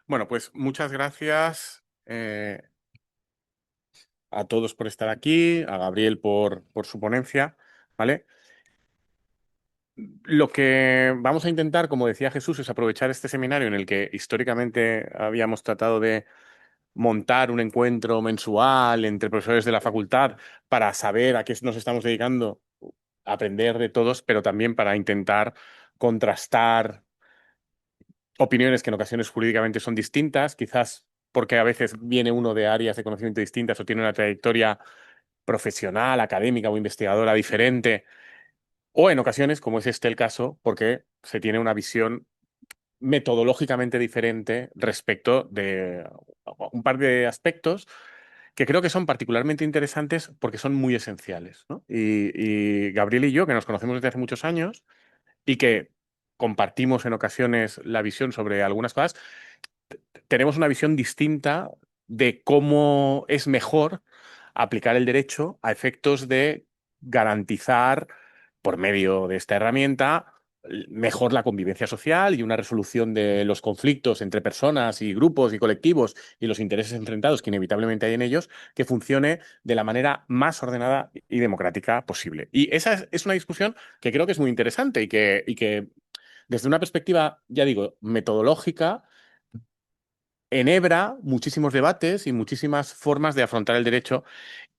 Bueno, pues muchas gracias a todos por estar aquí, a Gabriel por su ponencia, ¿vale? Lo que vamos a intentar, como decía Jesús, es aprovechar este seminario en el que históricamente habíamos tratado de montar un encuentro mensual entre profesores de la facultad para saber a qué nos estamos dedicando, aprender de todos, pero también para intentar contrastar opiniones que en ocasiones jurídicamente son distintas, quizás porque a veces viene uno de áreas de conocimiento distintas o tiene una trayectoria profesional, académica o investigadora diferente, o en ocasiones, como es este el caso, porque se tiene una visión metodológicamente diferente respecto de un par de aspectos que creo que son particularmente interesantes porque son muy esenciales, ¿no? Y Gabriel y yo, que nos conocemos desde hace muchos años y que compartimos en ocasiones la visión sobre algunas cosas, tenemos una visión distinta de cómo es mejor aplicar el derecho a efectos de garantizar, por medio de esta herramienta, mejor la convivencia social y una resolución de los conflictos entre personas y grupos y colectivos y los intereses enfrentados que inevitablemente hay en ellos, que funcione de la manera más ordenada y democrática posible. Y esa es una discusión que creo que es muy interesante y que desde una perspectiva, ya digo, metodológica, enhebra muchísimos debates y muchísimas formas de afrontar el derecho.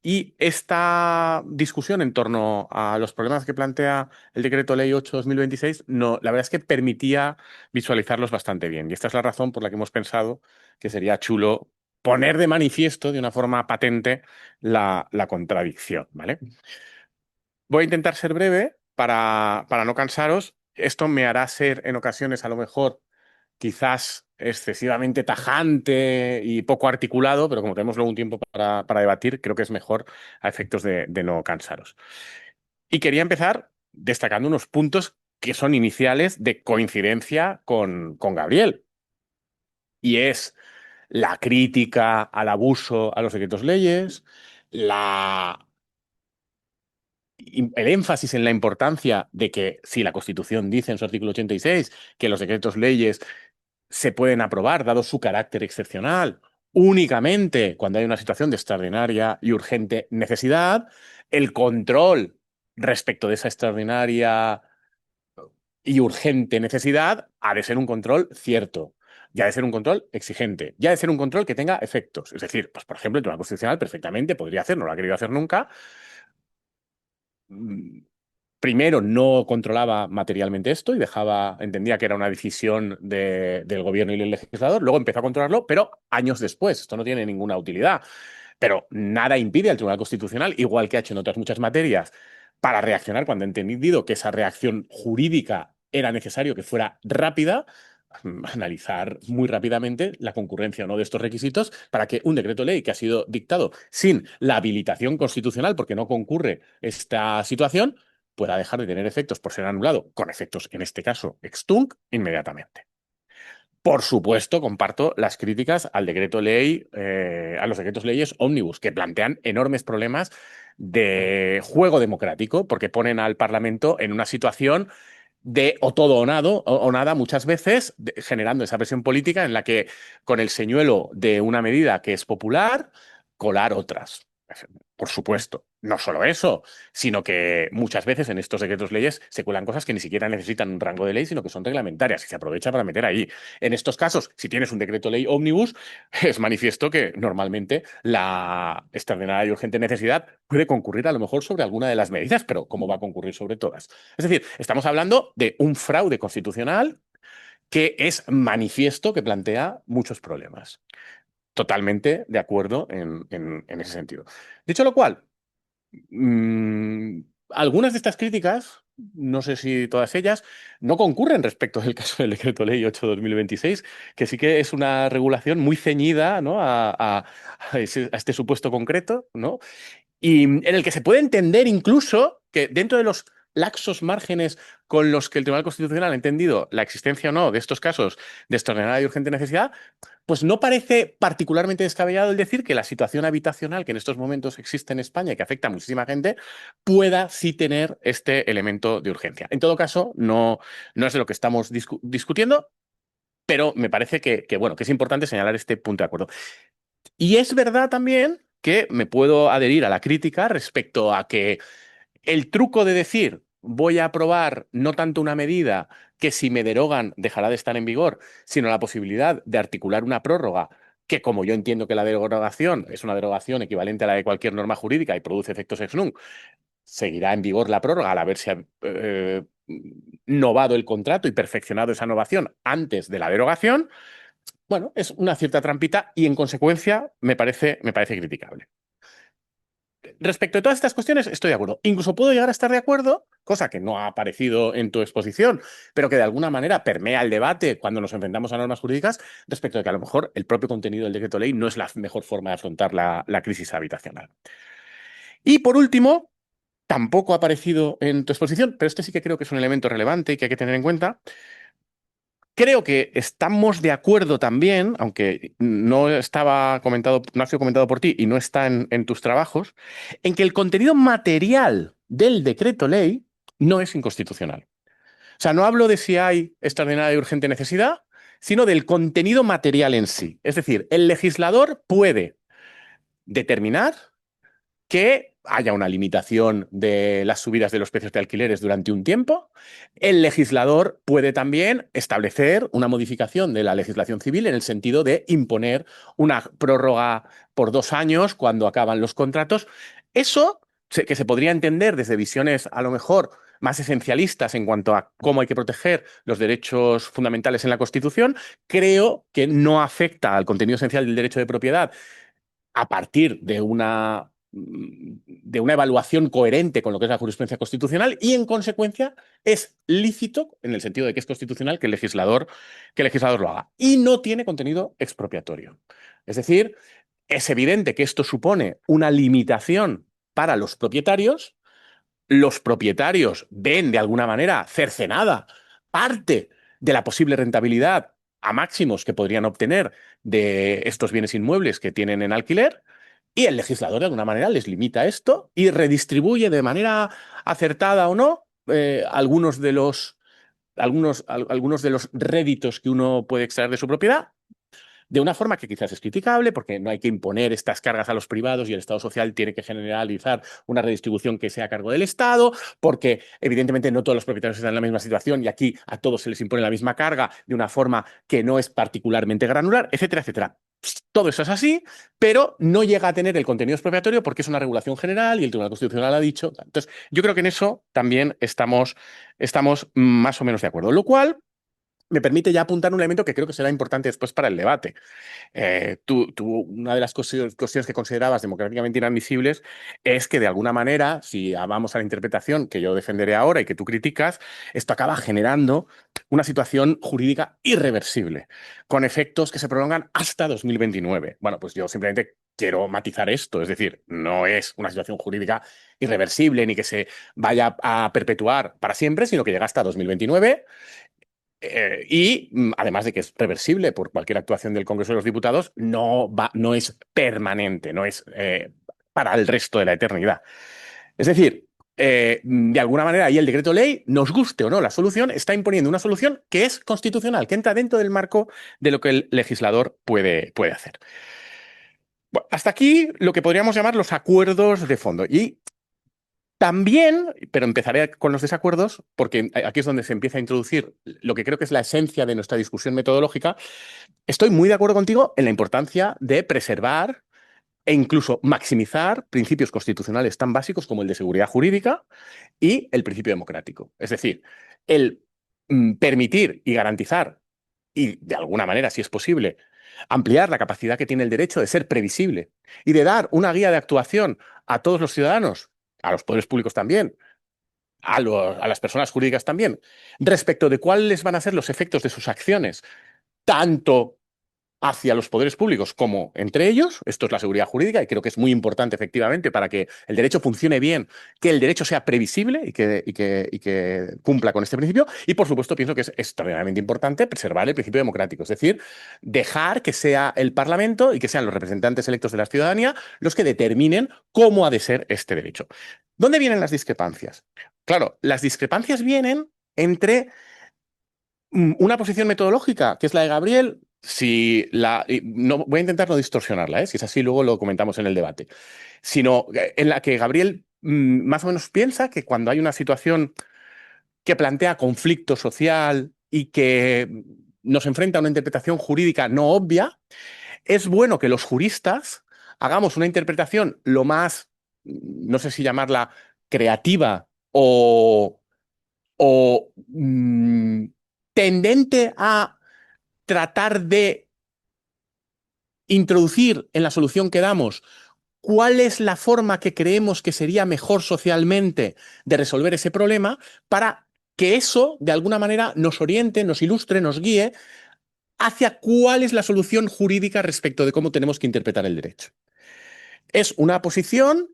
Y esta discusión en torno a los problemas que plantea el Decreto Ley 8/2026, no, la verdad es que permitía visualizarlos bastante bien. Y esta es la razón por la que hemos pensado que sería chulo poner de manifiesto de una forma patente la contradicción, ¿vale? Voy a intentar ser breve para no cansaros. Esto me hará ser en ocasiones a lo mejor quizás excesivamente tajante y poco articulado, pero como tenemos luego un tiempo para debatir, creo que es mejor a efectos de no cansaros. Y quería empezar destacando unos puntos que son iniciales de coincidencia con Gabriel, y es la crítica al abuso a los decretos leyes, el énfasis en la importancia de que si la Constitución dice en su artículo 86 que los decretos leyes se pueden aprobar, dado su carácter excepcional, únicamente cuando hay una situación de extraordinaria y urgente necesidad, el control respecto de esa extraordinaria y urgente necesidad ha de ser un control cierto, ya de ser un control exigente, ya de ser un control que tenga efectos. Es decir, pues por ejemplo, el Tribunal Constitucional perfectamente podría hacer, no lo ha querido hacer nunca, primero no controlaba materialmente esto y entendía que era una decisión del gobierno y el legislador, luego empezó a controlarlo, pero años después. Esto no tiene ninguna utilidad. Pero nada impide al Tribunal Constitucional, igual que ha hecho en otras muchas materias, para reaccionar cuando ha entendido que esa reacción jurídica era necesario que fuera rápida, analizar muy rápidamente la concurrencia o no de estos requisitos para que un decreto ley que ha sido dictado sin la habilitación constitucional, porque no concurre esta situación, pueda dejar de tener efectos por ser anulado, con efectos, en este caso, ex tunc, inmediatamente. Por supuesto, comparto las críticas al decreto ley, a los decretos leyes ómnibus, que plantean enormes problemas de juego democrático, porque ponen al Parlamento en una situación de o todo o nada muchas veces, generando esa presión política en la que, con el señuelo de una medida que es popular, colar otras. Por supuesto, no solo eso, sino que muchas veces en estos decretos leyes se cuelan cosas que ni siquiera necesitan un rango de ley, sino que son reglamentarias y se aprovecha para meter ahí. En estos casos, si tienes un decreto ley ómnibus, es manifiesto que normalmente la extraordinaria y urgente necesidad puede concurrir a lo mejor sobre alguna de las medidas, pero ¿cómo va a concurrir sobre todas? Es decir, estamos hablando de un fraude constitucional que es manifiesto, que plantea muchos problemas. Totalmente de acuerdo en ese sentido. Dicho lo cual, algunas de estas críticas, no sé si todas ellas, no concurren respecto del caso del Decreto Ley 8/2026, que sí que es una regulación muy ceñida, ¿no? A este supuesto concreto, ¿no? Y en el que se puede entender incluso que dentro de los laxos márgenes con los que el Tribunal Constitucional ha entendido la existencia o no de estos casos de extraordinaria y urgente necesidad, pues no parece particularmente descabellado el decir que la situación habitacional que en estos momentos existe en España y que afecta a muchísima gente pueda sí tener este elemento de urgencia. En todo caso, no es de lo que estamos discutiendo, pero me parece bueno, que es importante señalar este punto de acuerdo. Y es verdad también que me puedo adherir a la crítica respecto a que el truco de decir voy a aprobar no tanto una medida que si me derogan dejará de estar en vigor, sino la posibilidad de articular una prórroga que, como yo entiendo que la derogación es una derogación equivalente a la de cualquier norma jurídica y produce efectos ex nunc, seguirá en vigor la prórroga al haberse novado el contrato y perfeccionado esa novación antes de la derogación. Bueno, es una cierta trampita y en consecuencia me parece criticable. Respecto a todas estas cuestiones, estoy de acuerdo. Incluso puedo llegar a estar de acuerdo, cosa que no ha aparecido en tu exposición, pero que de alguna manera permea el debate cuando nos enfrentamos a normas jurídicas, respecto de que a lo mejor el propio contenido del decreto ley no es la mejor forma de afrontar la crisis habitacional. Y por último, tampoco ha aparecido en tu exposición, pero este sí que creo que es un elemento relevante y que hay que tener en cuenta. Creo que estamos de acuerdo también, aunque no estaba comentado, no ha sido comentado por ti y no está en tus trabajos, en que el contenido material del decreto ley no es inconstitucional. O sea, no hablo de si hay extraordinaria y urgente necesidad, sino del contenido material en sí. Es decir, el legislador puede determinar que haya una limitación de las subidas de los precios de alquileres durante un tiempo. El legislador puede también establecer una modificación de la legislación civil en el sentido de imponer una prórroga por 2 años cuando acaban los contratos. Eso que se podría entender desde visiones a lo mejor más esencialistas en cuanto a cómo hay que proteger los derechos fundamentales en la Constitución, creo que no afecta al contenido esencial del derecho de propiedad a partir de una evaluación coherente con lo que es la jurisprudencia constitucional y, en consecuencia, es lícito, en el sentido de que es constitucional, que el legislador lo haga. Y no tiene contenido expropiatorio. Es decir, es evidente que esto supone una limitación para los propietarios ven de alguna manera cercenada parte de la posible rentabilidad a máximos que podrían obtener de estos bienes inmuebles que tienen en alquiler, y el legislador de alguna manera les limita esto y redistribuye de manera acertada o no algunos de los réditos que uno puede extraer de su propiedad de una forma que quizás es criticable, porque no hay que imponer estas cargas a los privados y el Estado social tiene que generalizar una redistribución que sea a cargo del Estado, porque evidentemente no todos los propietarios están en la misma situación y aquí a todos se les impone la misma carga de una forma que no es particularmente granular, etcétera, etcétera. Todo eso es así, pero no llega a tener el contenido expropiatorio porque es una regulación general y el Tribunal Constitucional ha dicho. Entonces, yo creo que en eso también estamos más o menos de acuerdo, lo cual me permite ya apuntar un elemento que creo que será importante después para el debate. Una de las cuestiones que considerabas democráticamente inadmisibles es que, de alguna manera, si vamos a la interpretación que yo defenderé ahora y que tú criticas, esto acaba generando una situación jurídica irreversible, con efectos que se prolongan hasta 2029. Bueno, pues yo simplemente quiero matizar esto, es decir, no es una situación jurídica irreversible ni que se vaya a perpetuar para siempre, sino que llega hasta 2029. Además de que es reversible por cualquier actuación del Congreso de los Diputados, no es permanente, no es para el resto de la eternidad. Es decir, de alguna manera ahí el decreto ley, nos guste o no la solución, está imponiendo una solución que es constitucional, que entra dentro del marco de lo que el legislador puede hacer. Bueno, hasta aquí lo que podríamos llamar los acuerdos de fondo. Y también, pero empezaré con los desacuerdos, porque aquí es donde se empieza a introducir lo que creo que es la esencia de nuestra discusión metodológica. Estoy muy de acuerdo contigo en la importancia de preservar e incluso maximizar principios constitucionales tan básicos como el de seguridad jurídica y el principio democrático. Es decir, el permitir y garantizar, y de alguna manera, si es posible, ampliar la capacidad que tiene el derecho de ser previsible y de dar una guía de actuación a todos los ciudadanos, a los poderes públicos también, a las personas jurídicas también, respecto de cuáles van a ser los efectos de sus acciones, tanto hacia los poderes públicos como entre ellos. Esto es la seguridad jurídica y creo que es muy importante, efectivamente, para que el derecho funcione bien, que el derecho sea previsible y que cumpla con este principio. Y, por supuesto, pienso que es extraordinariamente importante preservar el principio democrático, es decir, dejar que sea el Parlamento y que sean los representantes electos de la ciudadanía los que determinen cómo ha de ser este derecho. ¿Dónde vienen las discrepancias? Claro, las discrepancias vienen entre Una posición metodológica, que es la de Gabriel, si la, y no, voy a intentar no distorsionarla, ¿eh? Si es así, luego lo comentamos en el debate, sino en la que Gabriel más o menos piensa que cuando hay una situación que plantea conflicto social y que nos enfrenta a una interpretación jurídica no obvia, es bueno que los juristas hagamos una interpretación lo más, no sé si llamarla creativa o tendente a tratar de introducir en la solución que damos cuál es la forma que creemos que sería mejor socialmente de resolver ese problema para que eso, de alguna manera, nos oriente, nos ilustre, nos guíe hacia cuál es la solución jurídica respecto de cómo tenemos que interpretar el derecho. Es una posición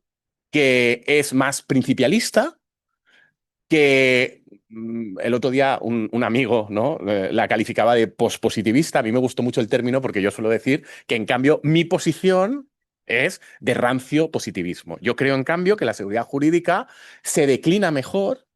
que es más principialista, que el otro día un amigo, ¿no? La calificaba de pospositivista. A mí me gustó mucho el término porque yo suelo decir que, en cambio, mi posición es de rancio positivismo. Yo creo, en cambio, que la seguridad jurídica se declina mejor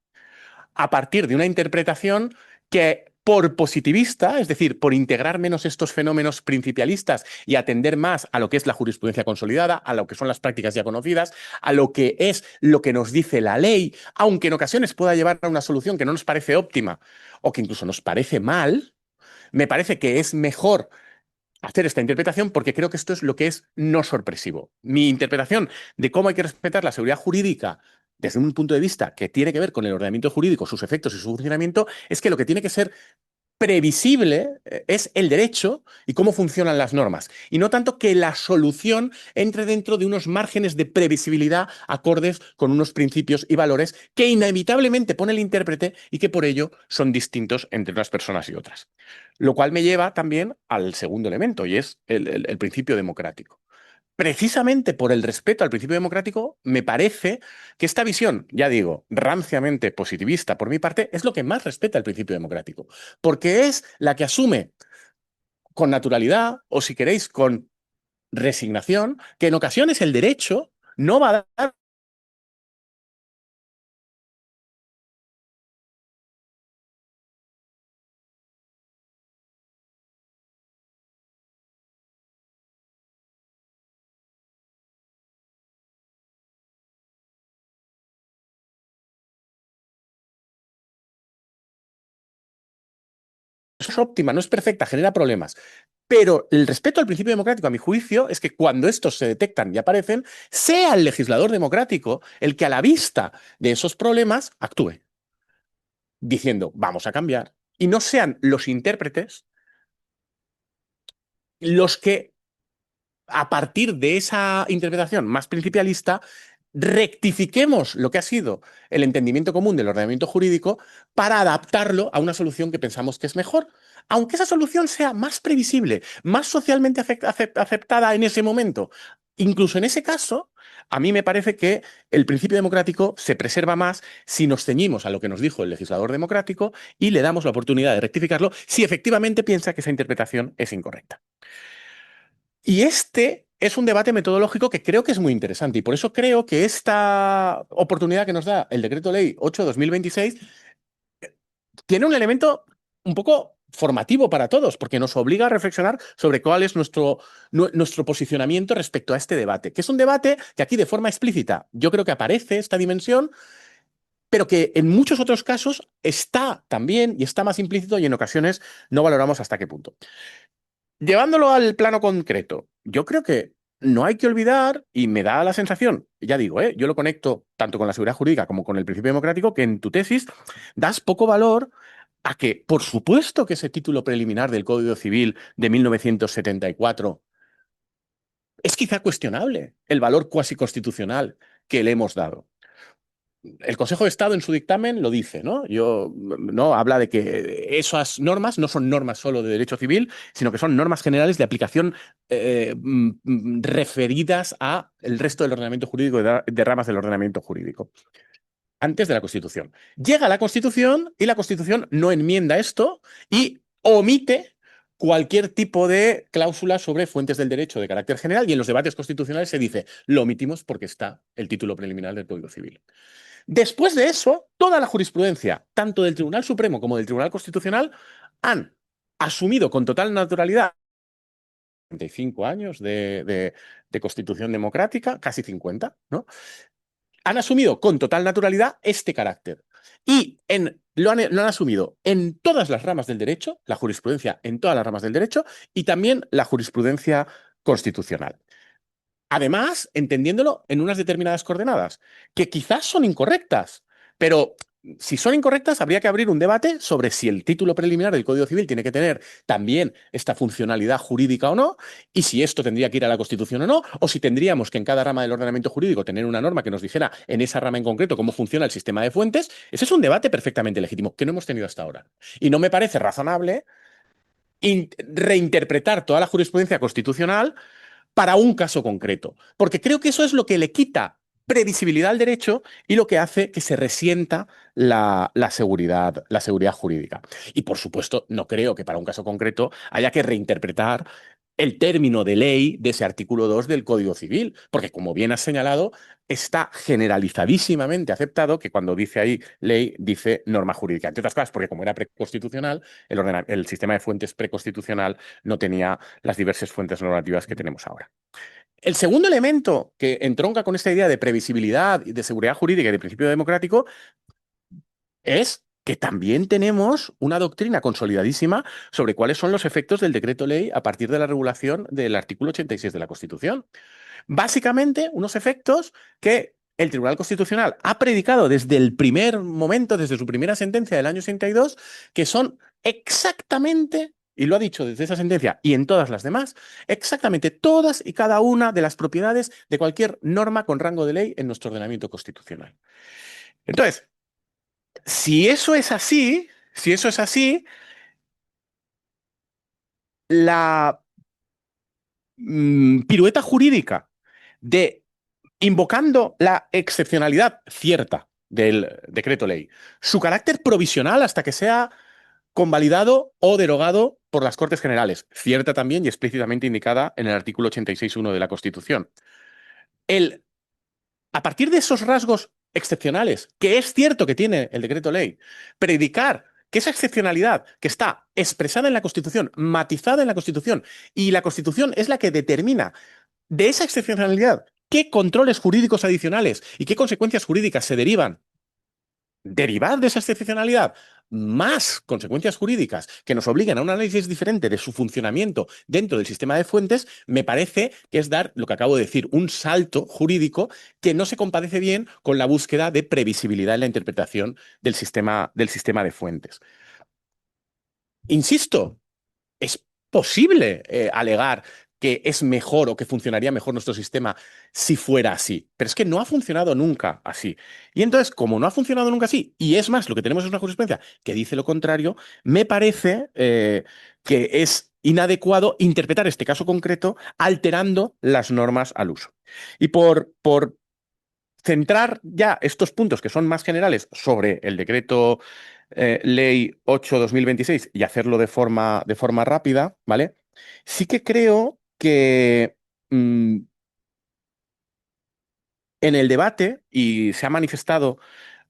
a partir de una interpretación que, por positivista, es decir, por integrar menos estos fenómenos principialistas y atender más a lo que es la jurisprudencia consolidada, a lo que son las prácticas ya conocidas, a lo que es lo que nos dice la ley, aunque en ocasiones pueda llevar a una solución que no nos parece óptima o que incluso nos parece mal, me parece que es mejor hacer esta interpretación porque creo que esto es lo que es no sorpresivo. Mi interpretación de cómo hay que respetar la seguridad jurídica desde un punto de vista que tiene que ver con el ordenamiento jurídico, sus efectos y su funcionamiento, es que lo que tiene que ser previsible es el derecho y cómo funcionan las normas, y no tanto que la solución entre dentro de unos márgenes de previsibilidad acordes con unos principios y valores que inevitablemente pone el intérprete y que por ello son distintos entre unas personas y otras. Lo cual me lleva también al segundo elemento, y es el principio democrático. Precisamente por el respeto al principio democrático, me parece que esta visión, ya digo, ranciamente positivista por mi parte, es lo que más respeta el principio democrático, porque es la que asume con naturalidad, o si queréis, con resignación, que en ocasiones el derecho no va a dar es óptima, no es perfecta, genera problemas. Pero el respeto al principio democrático, a mi juicio, es que cuando estos se detectan y aparecen, sea el legislador democrático el que, a la vista de esos problemas, actúe, diciendo, vamos a cambiar, y no sean los intérpretes los que, a partir de esa interpretación más principialista, rectifiquemos lo que ha sido el entendimiento común del ordenamiento jurídico para adaptarlo a una solución que pensamos que es mejor, aunque esa solución sea más previsible, más socialmente aceptada en ese momento. Incluso en ese caso, a mí me parece que el principio democrático se preserva más si nos ceñimos a lo que nos dijo el legislador democrático y le damos la oportunidad de rectificarlo si efectivamente piensa que esa interpretación es incorrecta. Y este es un debate metodológico que creo que es muy interesante, y por eso creo que esta oportunidad que nos da el Decreto Ley 8/2026 tiene un elemento un poco formativo para todos, porque nos obliga a reflexionar sobre cuál es nuestro posicionamiento respecto a este debate, que es un debate que aquí, de forma explícita, yo creo que aparece esta dimensión, pero que en muchos otros casos está también, y está más implícito, y en ocasiones no valoramos hasta qué punto. Llevándolo al plano concreto, yo creo que no hay que olvidar, y me da la sensación, ya digo, yo lo conecto tanto con la seguridad jurídica como con el principio democrático, que en tu tesis das poco valor a que, por supuesto, que ese título preliminar del Código Civil de 1974 es quizá cuestionable, el valor cuasi constitucional que le hemos dado. El Consejo de Estado, en su dictamen, lo dice, ¿no? ¿No? Habla de que esas normas no son normas solo de derecho civil, sino que son normas generales de aplicación referidas a el resto del ordenamiento jurídico, de ramas del ordenamiento jurídico, antes de la Constitución. Llega la Constitución y la Constitución no enmienda esto y omite cualquier tipo de cláusula sobre fuentes del derecho de carácter general, y en los debates constitucionales se dice, lo omitimos porque está el título preliminar del Código Civil. Después de eso, toda la jurisprudencia, tanto del Tribunal Supremo como del Tribunal Constitucional, han asumido con total naturalidad 35 años de Constitución democrática, casi 50, ¿no? Han asumido con total naturalidad este carácter. Y lo han asumido en todas las ramas del derecho, la jurisprudencia en todas las ramas del derecho y también la jurisprudencia constitucional. Además, entendiéndolo en unas determinadas coordenadas, que quizás son incorrectas, pero si son incorrectas, habría que abrir un debate sobre si el título preliminar del Código Civil tiene que tener también esta funcionalidad jurídica o no, y si esto tendría que ir a la Constitución o si tendríamos que en cada rama del ordenamiento jurídico tener una norma que nos dijera en esa rama en concreto cómo funciona el sistema de fuentes. Ese es un debate perfectamente legítimo, que no hemos tenido hasta ahora. Y no me parece razonable reinterpretar toda la jurisprudencia constitucional para un caso concreto, porque creo que eso es lo que le quita previsibilidad al derecho y lo que hace que se resienta la seguridad jurídica. Y por supuesto, no creo que para un caso concreto haya que reinterpretar el término de ley de ese artículo 2 del Código Civil, porque como bien has señalado, está generalizadísimamente aceptado que cuando dice ahí ley, dice norma jurídica. Entre otras cosas, porque como era preconstitucional, el sistema de fuentes preconstitucional no tenía las diversas fuentes normativas que tenemos ahora. El segundo elemento que entronca con esta idea de previsibilidad, de seguridad jurídica y de principio democrático es que también tenemos una doctrina consolidadísima sobre cuáles son los efectos del decreto ley a partir de la regulación del artículo 86 de la Constitución. Básicamente, unos efectos que el Tribunal Constitucional ha predicado desde el primer momento, desde su primera sentencia del año 62, que son exactamente, y lo ha dicho desde esa sentencia y en todas las demás, exactamente todas y cada una de las propiedades de cualquier norma con rango de ley en nuestro ordenamiento constitucional. Entonces, si eso es así, la pirueta jurídica de invocando la excepcionalidad cierta del decreto ley, su carácter provisional hasta que sea convalidado o derogado por las Cortes Generales, cierta también y explícitamente indicada en el artículo 86.1 de la Constitución. El, a partir de esos rasgos excepcionales, que es cierto que tiene el decreto ley, predicar que esa excepcionalidad que está expresada en la Constitución, matizada en la Constitución, y la Constitución es la que determina de esa excepcionalidad qué controles jurídicos adicionales y qué consecuencias jurídicas se derivar de esa excepcionalidad, más consecuencias jurídicas que nos obliguen a un análisis diferente de su funcionamiento dentro del sistema de fuentes, me parece que es dar lo que acabo de decir, un salto jurídico que no se compadece bien con la búsqueda de previsibilidad en la interpretación del sistema de fuentes. Insisto, es posible alegar que es mejor o que funcionaría mejor nuestro sistema si fuera así, pero es que no ha funcionado nunca así. Y entonces, como no ha funcionado nunca así, y es más, lo que tenemos es una jurisprudencia que dice lo contrario, me parece que es inadecuado interpretar este caso concreto alterando las normas al uso. Y por centrar ya estos puntos que son más generales sobre el decreto ley 8/2026 y hacerlo de forma rápida, ¿vale? Sí que creo que en el debate, y se ha manifestado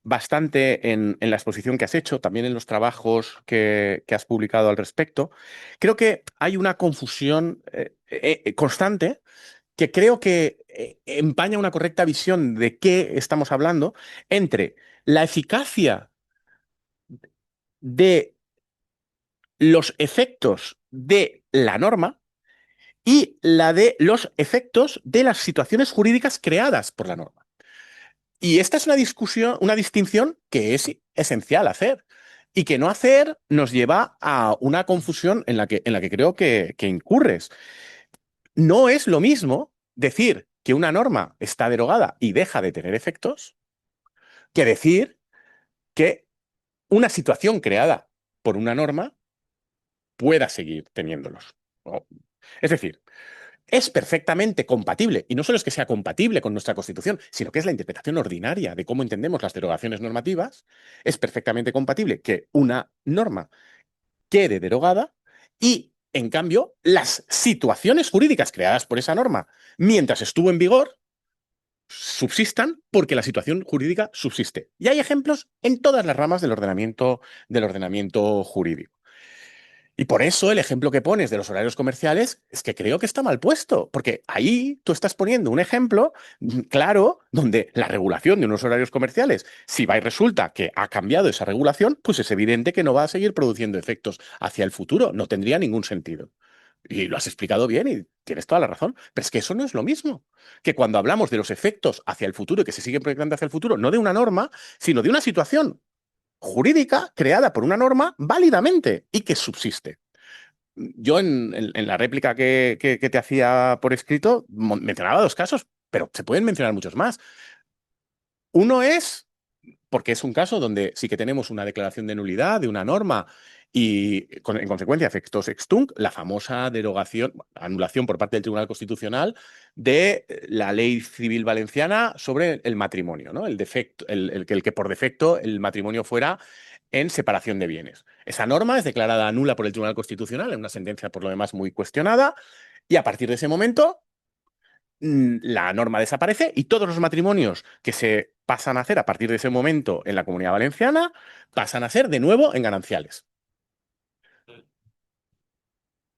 bastante en la exposición que has hecho, también en los trabajos que has publicado al respecto, creo que hay una confusión constante que creo que empaña una correcta visión de qué estamos hablando entre la eficacia de los efectos de la norma y la de los efectos de las situaciones jurídicas creadas por la norma. Y esta es una distinción que es esencial hacer y que no hacer nos lleva a una confusión en la que creo que incurres. No es lo mismo decir que una norma está derogada y deja de tener efectos que decir que una situación creada por una norma pueda seguir teniéndolos, ¿no? Es decir, es perfectamente compatible, y no solo es que sea compatible con nuestra Constitución, sino que es la interpretación ordinaria de cómo entendemos las derogaciones normativas, es perfectamente compatible que una norma quede derogada y, en cambio, las situaciones jurídicas creadas por esa norma mientras estuvo en vigor subsistan porque la situación jurídica subsiste. Y hay ejemplos en todas las ramas del ordenamiento jurídico. Y por eso el ejemplo que pones de los horarios comerciales es que creo que está mal puesto, porque ahí tú estás poniendo un ejemplo claro donde la regulación de unos horarios comerciales, si va y resulta que ha cambiado esa regulación, pues es evidente que no va a seguir produciendo efectos hacia el futuro. No tendría ningún sentido. Y lo has explicado bien y tienes toda la razón. Pero es que eso no es lo mismo que cuando hablamos de los efectos hacia el futuro y que se siguen proyectando hacia el futuro, no de una norma, sino de una situación jurídica creada por una norma válidamente y que subsiste. Yo en la réplica que te hacía por escrito mencionaba dos casos, pero se pueden mencionar muchos más. Uno es porque es un caso donde sí que tenemos una declaración de nulidad de una norma y, en consecuencia, efectos ex tunc, la famosa derogación, anulación por parte del Tribunal Constitucional de la ley civil valenciana sobre el matrimonio, ¿no? El defecto, el que por defecto el matrimonio fuera en separación de bienes. Esa norma es declarada nula por el Tribunal Constitucional en una sentencia por lo demás muy cuestionada y a partir de ese momento la norma desaparece y todos los matrimonios que se pasan a hacer a partir de ese momento en la Comunidad Valenciana pasan a ser de nuevo en gananciales.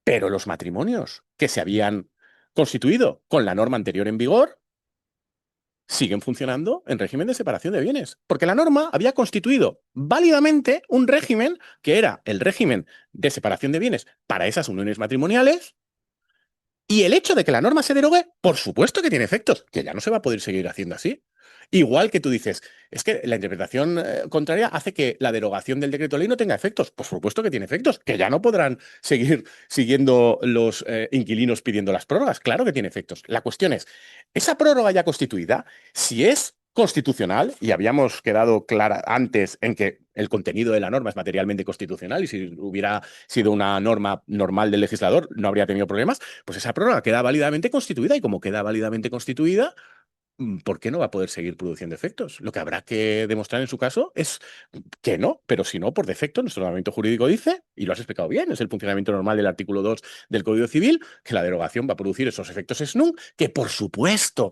Pero los matrimonios que se habían constituido con la norma anterior en vigor siguen funcionando en régimen de separación de bienes, porque la norma había constituido válidamente un régimen que era el régimen de separación de bienes para esas uniones matrimoniales. Y el hecho de que la norma se derogue, por supuesto que tiene efectos, que ya no se va a poder seguir haciendo así. Igual que tú dices, es que la interpretación contraria hace que la derogación del decreto ley no tenga efectos. Por supuesto que tiene efectos, que ya no podrán seguir siguiendo los inquilinos pidiendo las prórrogas. Claro que tiene efectos. La cuestión es, esa prórroga ya constituida, si es constitucional, y habíamos quedado clara antes en que el contenido de la norma es materialmente constitucional, y si hubiera sido una norma normal del legislador no habría tenido problemas, pues esa prórroga queda válidamente constituida y como queda válidamente constituida, ¿por qué no va a poder seguir produciendo efectos? Lo que habrá que demostrar en su caso es que no, pero si no, por defecto, nuestro ordenamiento jurídico dice, y lo has explicado bien, es el funcionamiento normal del artículo 2 del Código Civil, que la derogación va a producir esos efectos ex nunc, que por supuesto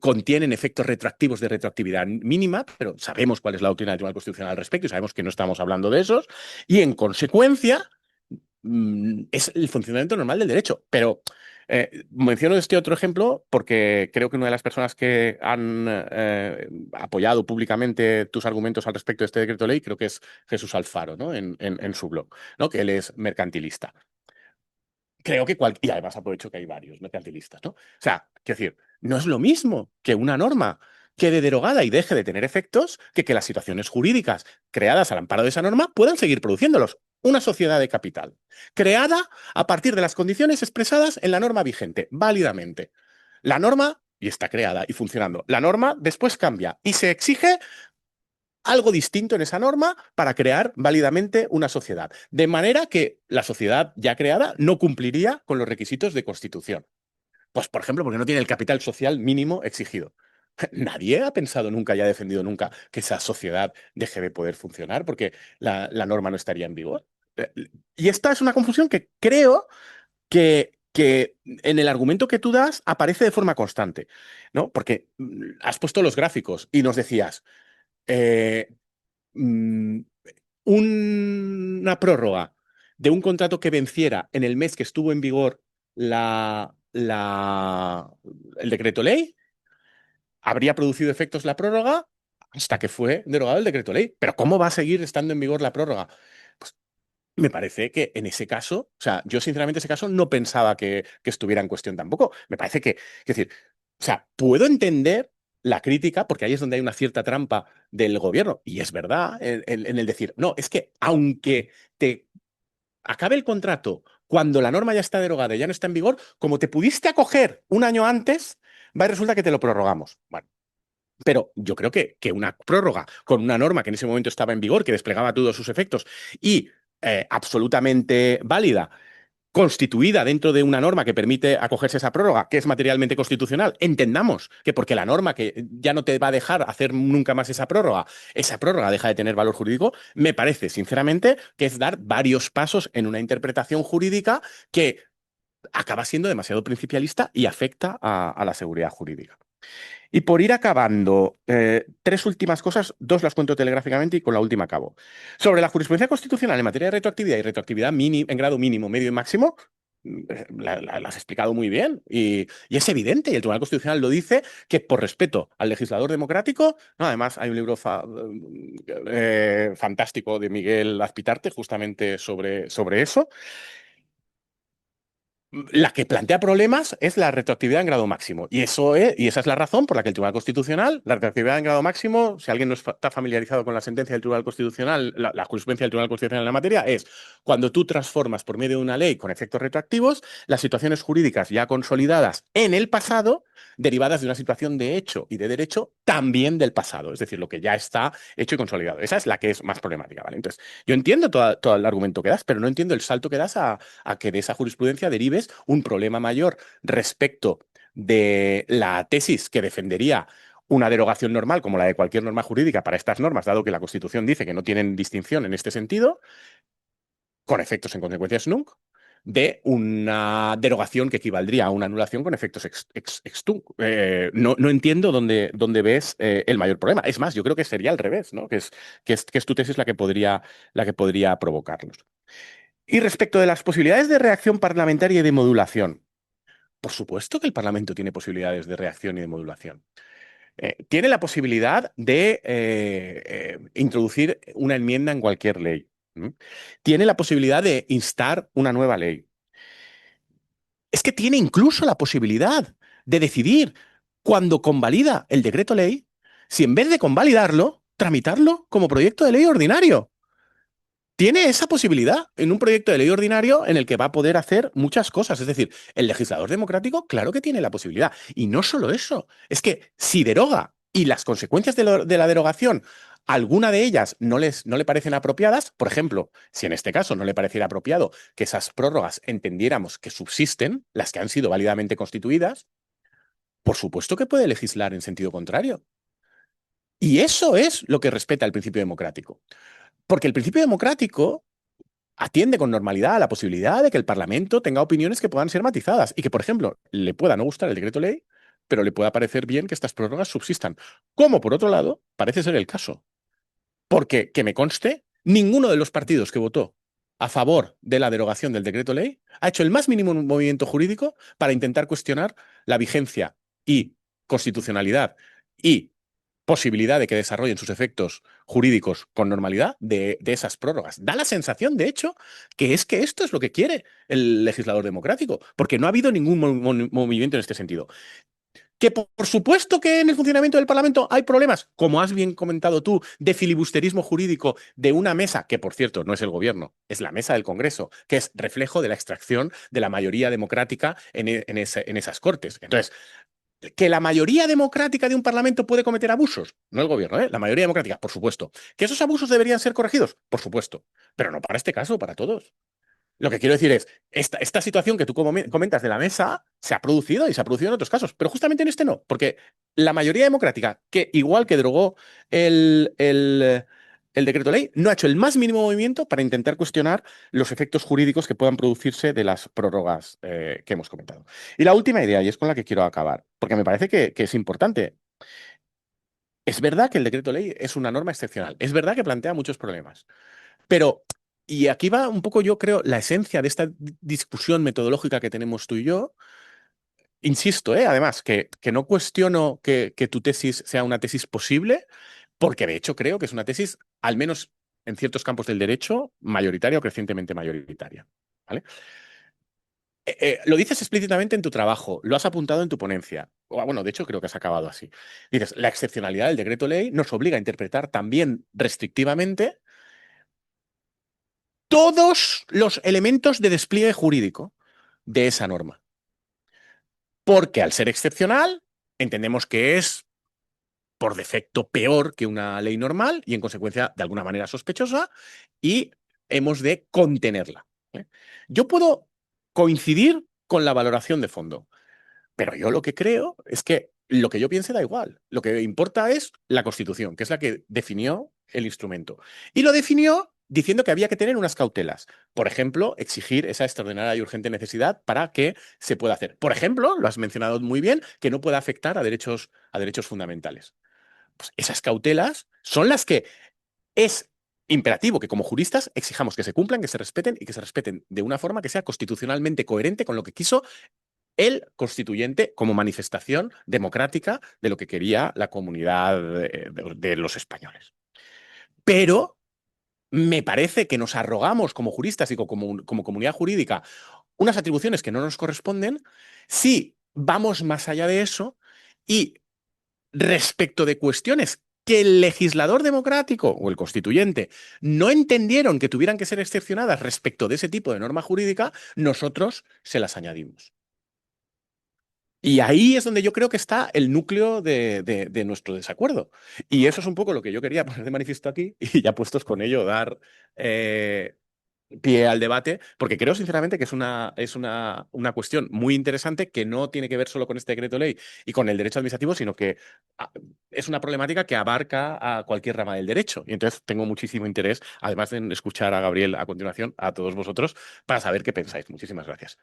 contienen efectos retroactivos de retroactividad mínima, pero sabemos cuál es la doctrina del Tribunal Constitucional al respecto y sabemos que no estamos hablando de esos, y en consecuencia es el funcionamiento normal del derecho. Pero menciono este otro ejemplo porque creo que una de las personas que han apoyado públicamente tus argumentos al respecto de este decreto ley, creo que es Jesús Alfaro, ¿no? En su blog, ¿no? Que él es mercantilista. Creo que y además aprovecho que hay varios mercantilistas, ¿no? O sea, quiero decir, no es lo mismo que una norma quede derogada y deje de tener efectos que las situaciones jurídicas creadas al amparo de esa norma puedan seguir produciéndolos. Una sociedad de capital, creada a partir de las condiciones expresadas en la norma vigente, válidamente. La norma, y está creada y funcionando, la norma después cambia y se exige algo distinto en esa norma para crear válidamente una sociedad. De manera que la sociedad ya creada no cumpliría con los requisitos de constitución. Pues, por ejemplo, porque no tiene el capital social mínimo exigido. Nadie ha pensado nunca y ha defendido nunca que esa sociedad deje de poder funcionar porque la norma no estaría en vigor. Y esta es una confusión que creo que en el argumento que tú das aparece de forma constante, ¿no? Porque has puesto los gráficos y nos decías, eh, mm, una prórroga de un contrato que venciera en el mes que estuvo en vigor el decreto ley, habría producido efectos la prórroga hasta que fue derogado el decreto ley. Pero ¿cómo va a seguir estando en vigor la prórroga? Pues me parece que en ese caso, o sea, yo sinceramente ese caso no pensaba que estuviera en cuestión tampoco. Me parece que, es decir, o sea, puedo entender la crítica, porque ahí es donde hay una cierta trampa del gobierno, y es verdad, en el decir, no, es que aunque te acabe el contrato cuando la norma ya está derogada y ya no está en vigor, como te pudiste acoger un año antes, va y resulta que te lo prorrogamos. Bueno, pero yo creo que una prórroga con una norma que en ese momento estaba en vigor, que desplegaba todos sus efectos y absolutamente válida, constituida dentro de una norma que permite acogerse a esa prórroga, que es materialmente constitucional, entendamos que porque la norma que ya no te va a dejar hacer nunca más esa prórroga deja de tener valor jurídico, me parece, sinceramente, que es dar varios pasos en una interpretación jurídica que acaba siendo demasiado principialista y afecta a la seguridad jurídica. Y por ir acabando, tres últimas cosas, dos las cuento telegráficamente y con la última acabo. Sobre la jurisprudencia constitucional en materia de retroactividad y retroactividad en grado mínimo, medio y máximo, la has explicado muy bien y es evidente, y el Tribunal Constitucional lo dice, que por respeto al legislador democrático, no, además hay un libro fantástico de Miguel Azpitarte justamente sobre eso. La que plantea problemas es la retroactividad en grado máximo. Y esa es la razón por la que el Tribunal Constitucional, la retroactividad en grado máximo, si alguien no está familiarizado con la sentencia del Tribunal Constitucional, la jurisprudencia del Tribunal Constitucional en la materia, es cuando tú transformas por medio de una ley con efectos retroactivos las situaciones jurídicas ya consolidadas en el pasado, derivadas de una situación de hecho y de derecho también del pasado. Es decir, lo que ya está hecho y consolidado. Esa es la que es más problemática, ¿vale? Entonces, yo entiendo todo el argumento que das, pero no entiendo el salto que das a que de esa jurisprudencia derives un problema mayor respecto de la tesis que defendería una derogación normal, como la de cualquier norma jurídica para estas normas, dado que la Constitución dice que no tienen distinción en este sentido, con efectos en consecuencias nunc, de una derogación que equivaldría a una anulación con efectos ex tunc. No entiendo dónde ves el mayor problema. Es más, yo creo que sería al revés, ¿no? Que es tu tesis la que podría provocarlos. Y respecto de las posibilidades de reacción parlamentaria y de modulación, por supuesto que el Parlamento tiene posibilidades de reacción y de modulación. Tiene la posibilidad de introducir una enmienda en cualquier ley. ¿Mm? Tiene la posibilidad de instar una nueva ley. Es que tiene incluso la posibilidad de decidir cuando convalida el decreto ley, si en vez de convalidarlo, tramitarlo como proyecto de ley ordinario. Tiene esa posibilidad en un proyecto de ley ordinario en el que va a poder hacer muchas cosas. Es decir, el legislador democrático, claro que tiene la posibilidad. Y no solo eso, es que si deroga y las consecuencias de la derogación, alguna de ellas no le parecen apropiadas, por ejemplo, si en este caso no le pareciera apropiado que esas prórrogas entendiéramos que subsisten, las que han sido válidamente constituidas, por supuesto que puede legislar en sentido contrario. Y eso es lo que respeta el principio democrático. Porque el principio democrático atiende con normalidad a la posibilidad de que el Parlamento tenga opiniones que puedan ser matizadas y que, por ejemplo, le pueda no gustar el decreto ley, pero le pueda parecer bien que estas prórrogas subsistan. Como, por otro lado, parece ser el caso. Porque, que me conste, ninguno de los partidos que votó a favor de la derogación del decreto ley ha hecho el más mínimo movimiento jurídico para intentar cuestionar la vigencia y constitucionalidad y posibilidad de que desarrollen sus efectos jurídicos con normalidad de esas prórrogas. Da la sensación, de hecho, que esto es lo que quiere el legislador democrático, porque no ha habido ningún movimiento en este sentido. Que por supuesto que en el funcionamiento del Parlamento hay problemas, como has bien comentado tú, de filibusterismo jurídico de una mesa, que por cierto no es el gobierno, es la mesa del Congreso, que es reflejo de la extracción de la mayoría democrática en esas cortes. Entonces, que la mayoría democrática de un parlamento puede cometer abusos, no el gobierno, ¿eh? La mayoría democrática, por supuesto. ¿Que esos abusos deberían ser corregidos? Por supuesto. Pero no para este caso, para todos. Lo que quiero decir es, esta situación que tú comentas de la mesa se ha producido y se ha producido en otros casos, pero justamente en este no, porque la mayoría democrática, que igual que derogó el decreto ley, no ha hecho el más mínimo movimiento para intentar cuestionar los efectos jurídicos que puedan producirse de las prórrogas que hemos comentado. Y la última idea, y es con la que quiero acabar, porque me parece que es importante. Es verdad que el decreto ley es una norma excepcional, es verdad que plantea muchos problemas. Pero, y aquí va un poco, yo creo, la esencia de esta discusión metodológica que tenemos tú y yo. Insisto, además, que no cuestiono que tu tesis sea una tesis posible, porque de hecho creo que es una tesis, al menos en ciertos campos del derecho, mayoritaria o crecientemente mayoritaria. ¿Vale? Lo dices explícitamente en tu trabajo, lo has apuntado en tu ponencia. Bueno, de hecho creo que has acabado así. Dices, la excepcionalidad del decreto ley nos obliga a interpretar también restrictivamente todos los elementos de despliegue jurídico de esa norma. Porque al ser excepcional, entendemos que es por defecto peor que una ley normal y en consecuencia de alguna manera sospechosa y hemos de contenerla. ¿Eh? Yo puedo coincidir con la valoración de fondo, pero yo lo que creo es que lo que yo piense da igual. Lo que importa es la Constitución, que es la que definió el instrumento. Y lo definió diciendo que había que tener unas cautelas. Por ejemplo, exigir esa extraordinaria y urgente necesidad para que se pueda hacer. Por ejemplo, lo has mencionado muy bien, que no pueda afectar a derechos fundamentales. Pues esas cautelas son las que es imperativo que como juristas exijamos que se cumplan, que se respeten y que se respeten de una forma que sea constitucionalmente coherente con lo que quiso el constituyente como manifestación democrática de lo que quería la comunidad de los españoles. Pero me parece que nos arrogamos como juristas y como comunidad jurídica unas atribuciones que no nos corresponden si vamos más allá de eso y respecto de cuestiones que el legislador democrático o el constituyente no entendieron que tuvieran que ser excepcionadas respecto de ese tipo de norma jurídica, nosotros se las añadimos. Y ahí es donde yo creo que está el núcleo de nuestro desacuerdo. Y eso es un poco lo que yo quería poner de manifiesto aquí y ya puestos con ello, dar eh, pie al debate, porque creo sinceramente que es una cuestión muy interesante que no tiene que ver solo con este decreto ley y con el derecho administrativo, sino que ah, es una problemática que abarca a cualquier rama del derecho. Y entonces tengo muchísimo interés, además de escuchar a Gabriel a continuación, a todos vosotros, para saber qué pensáis. Muchísimas gracias.